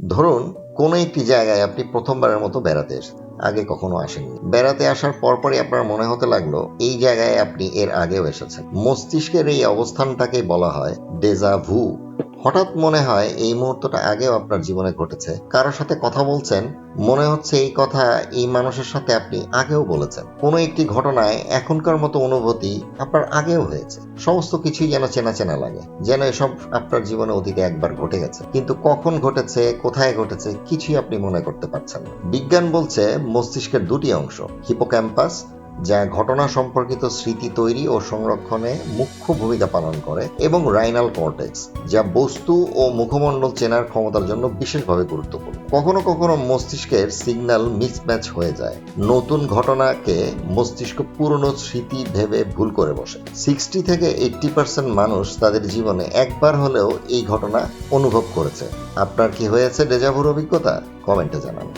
ধরুন কোনো একটি জায়গায় আপনি প্রথমবারের মতো বেড়াতে এসেছেন, আগে কখনো আসেননি। বেড়াতে আসার পরপরই আপনার মনে হতে লাগলো এই জায়গায় আপনি এর আগেও এসেছেন। মস্তিষ্কের এই অবস্থানটাকেই বলা হয় ডেজা ভু। হঠাৎ মনে হয় এই মুহূর্তটা আগেও আপনার জীবনে ঘটেছে। কারোর সাথে কথা বলছেন, মনে হচ্ছে এই কথা এই মানুষের সাথে আপনি আগেও বলেছেন। কোনো একটি ঘটনায় এখনকার মতো অনুভূতি আপনার আগেও হয়েছে। সমস্ত কিছুই যেন চেনা চেনা লাগে, যেন এসব আপনার জীবনে অতীতে একবার ঘটে গেছে, কিন্তু কখন ঘটেছে, কোথায় ঘটেছে কিছুই আপনি মনে করতে পারছেন না। বিজ্ঞান বলছে মস্তিষ্কের দুটি অংশ, হিপোক্যাম্পাস যা ঘটনা সম্পর্কিত স্মৃতি তৈরি ও সংরক্ষণে মুখ্য ভূমিকা পালন করে, এবং রাইনাল কর্টেক্স যা বস্তু ও মুখমণ্ডল চেনার ক্ষমতার জন্য বিশেষভাবে গুরুত্বপূর্ণ। কখনো কখনো মস্তিষ্কের সিগন্যাল মিসম্যাচ হয়ে যায়। নতুন ঘটনাকে মস্তিষ্ক পুরনো স্মৃতি ভেবে ভুল করে বসে। 60 থেকে 80% মানুষ তাদের জীবনে একবার হলেও এই ঘটনা অনুভব করেছে। আপনার কি হয়েছে ডেজাভুর অভিজ্ঞতা? কমেন্টে জানান।